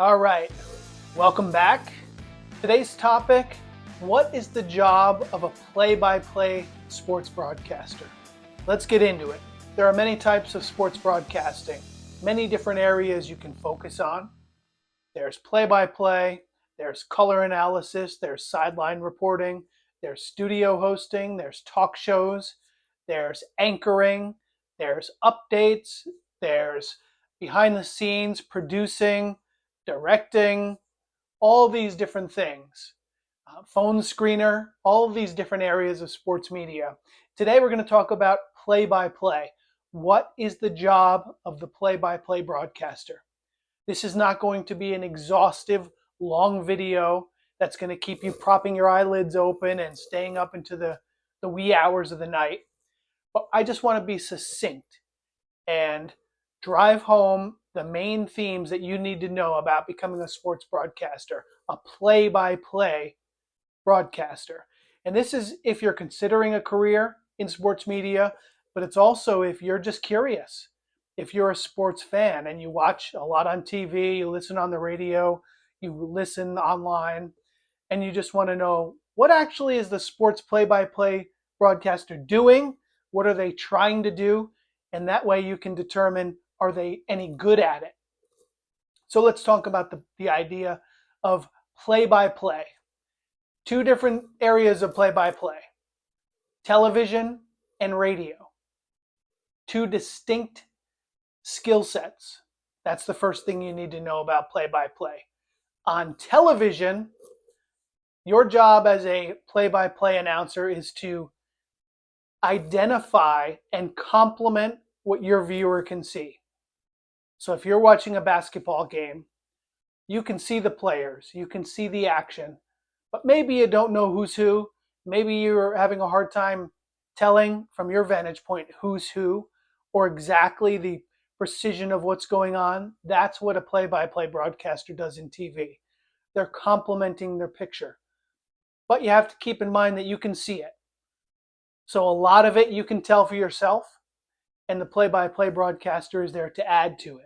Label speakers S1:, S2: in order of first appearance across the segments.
S1: All right, welcome back. Today's topic, what is the job of a play-by-play sports broadcaster? Let's get into it. There are many types of sports broadcasting, many different areas you can focus on. There's play-by-play, there's color analysis, there's sideline reporting, there's studio hosting, there's talk shows, there's anchoring, there's updates, there's behind the scenes producing, directing, all these different things. Phone screener, all of these different areas of sports media. Today we're going to talk about play-by-play. What is the job of the play-by-play broadcaster? This is not going to be an exhaustive, long video that's going to keep you propping your eyelids open and staying up into the wee hours of the night. But I just want to be succinct and drive home the main themes that you need to know about becoming a sports broadcaster, a play-by-play broadcaster. And this is if you're considering a career in sports media, but it's also if you're just curious. If you're a sports fan and you watch a lot on TV, you listen on the radio, you listen online, and you just want to know what actually is the sports play-by-play broadcaster doing? What are they trying to do? And that way you can determine, are they any good at it? So let's talk about the idea of play-by-play. Two different areas of play-by-play, television and radio. Two distinct skill sets. That's the first thing you need to know about play-by-play. On television, your job as a play-by-play announcer is to identify and complement what your viewer can see. So if you're watching a basketball game, you can see the players, you can see the action, but maybe you don't know who's who. Maybe you're having a hard time telling from your vantage point who's who or exactly the precision of what's going on. That's what a play-by-play broadcaster does in TV. They're complementing their picture. But you have to keep in mind that you can see it. So a lot of it you can tell for yourself, and the play-by-play broadcaster is there to add to it.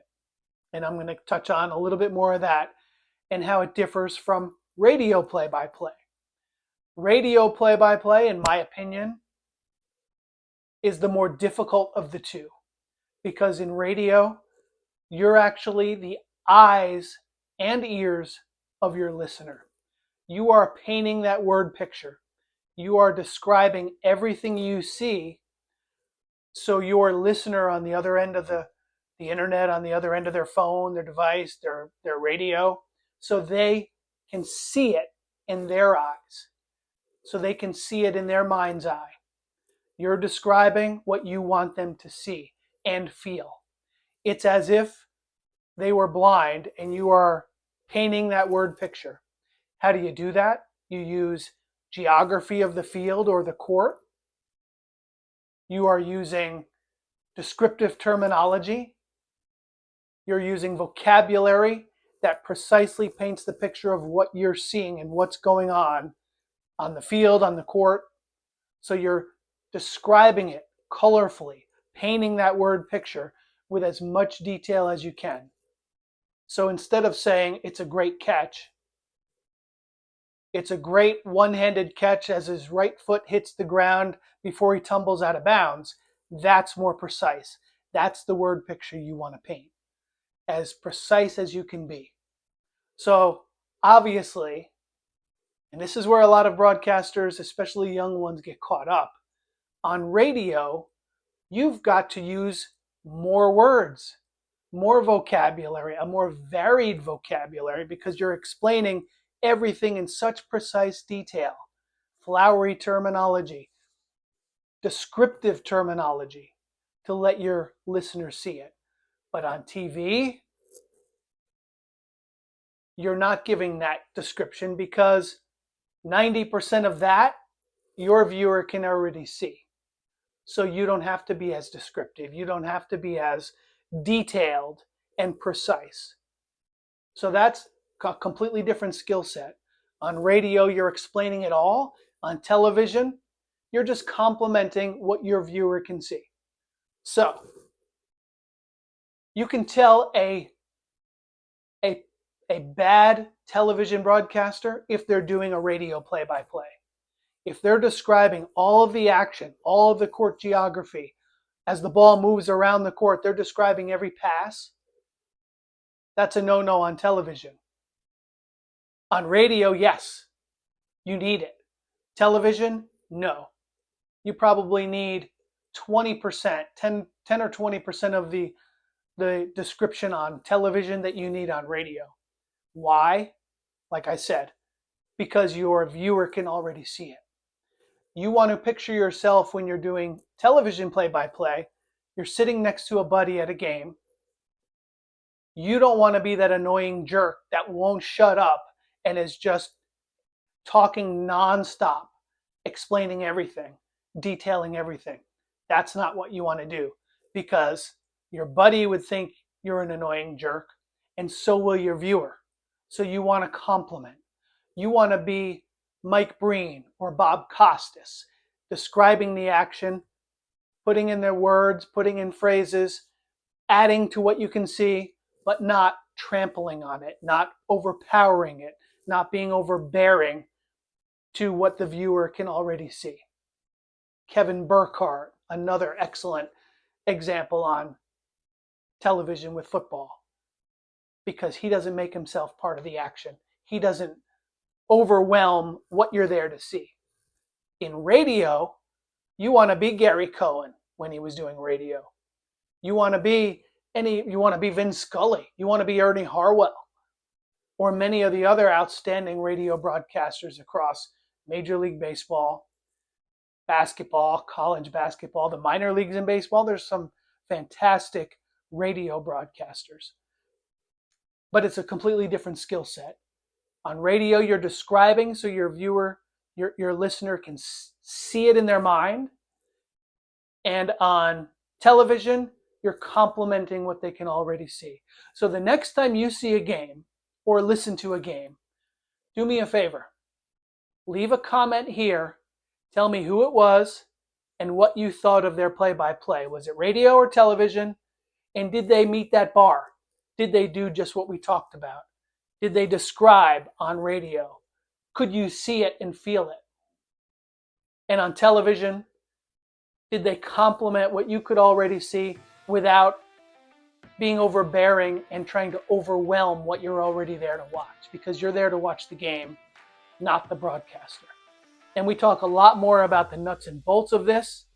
S1: And I'm going to touch on a little bit more of that and how it differs from radio play-by-play. Radio play-by-play, in my opinion, is the more difficult of the two, because in radio, you're actually the eyes and ears of your listener. You are painting that word picture. You are describing everything you see, so your listener on the other end of the internet, on the other end of their phone, their device, their radio, so they can see it in their eyes, so they can see it in their mind's eye. You're describing what you want them to see and feel. It's as if they were blind and you are painting that word picture. How do you do that? You use geography of the field or the court. You are using descriptive terminology. You're using vocabulary that precisely paints the picture of what you're seeing and what's going on the field, on the court. So you're describing it colorfully, painting that word picture with as much detail as you can. So instead of saying it's a great catch, it's a great one-handed catch as his right foot hits the ground before he tumbles out of bounds, that's more precise. That's the word picture you want to paint, as precise as you can be. So obviously, and this is where a lot of broadcasters, especially young ones, get caught up. On radio, you've got to use more words, more vocabulary, a more varied vocabulary, because you're explaining everything in such precise detail. Flowery terminology, descriptive terminology to let your listeners see it. But on TV, you're not giving that description because 90% of that your viewer can already see. So you don't have to be as descriptive. You don't have to be as detailed and precise. So that's a completely different skill set. On radio, you're explaining it all. On television, you're just complementing what your viewer can see. So you can tell a a bad television broadcaster if they're doing a radio play-by-play. If they're describing all of the action, all of the court geography, as the ball moves around the court, they're describing every pass, that's a no-no on television. On radio, yes, you need it. Television, no. You probably need 20%, 10 or 20% of the description on television that you need on radio. Why? Like I said, because your viewer can already see it. You want to picture yourself when you're doing television play-by-play, you're sitting next to a buddy at a game. You don't want to be that annoying jerk that won't shut up and is just talking nonstop, explaining everything, detailing everything. That's not what you want to do, because your buddy would think you're an annoying jerk, and so will your viewer. So you want to compliment. You want to be Mike Breen or Bob Costas, describing the action, putting in their words, putting in phrases, adding to what you can see, but not trampling on it, not overpowering it, not being overbearing to what the viewer can already see. Kevin Burkhardt, another excellent example on television with football, because he doesn't make himself part of the action. He doesn't overwhelm what you're there to see. In radio, you want to be Gary Cohen when he was doing radio. You want to be Vin Scully. You want to be Ernie Harwell, or many of the other outstanding radio broadcasters across Major League Baseball, basketball, college basketball, the minor leagues in baseball. There's some fantastic radio broadcasters. But it's a completely different skill set. On radio, you're describing so your viewer, your listener can see it in their mind. And on television, you're complimenting what they can already see. So the next time you see a game or listen to a game, do me a favor. Leave a comment here. Tell me who it was and what you thought of their play-by-play. Was it radio or television? And did they meet that bar? Did they do just what we talked about? Did they describe on radio? Could you see it and feel it? And on television, did they compliment what you could already see without being overbearing and trying to overwhelm what you're already there to watch? Because you're there to watch the game, not the broadcaster. And we talk a lot more about the nuts and bolts of this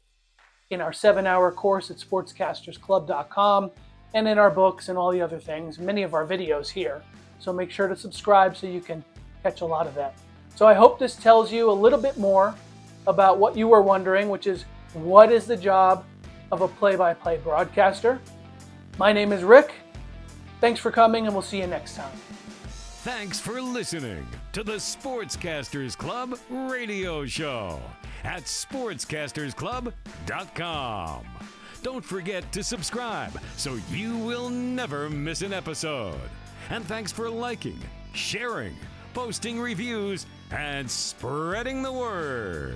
S1: in our 7-hour course at sportscastersclub.com and in our books and all the other things, many of our videos here. So make sure to subscribe so you can catch a lot of that. So I hope this tells you a little bit more about what you were wondering, which is, what is the job of a play-by-play broadcaster? My name is Rick. Thanks for coming, and we'll see you next time.
S2: Thanks for listening to the Sportscasters Club radio show at sportscastersclub.com. Don't forget to subscribe so you will never miss an episode. And thanks for liking, sharing, posting reviews, and spreading the word.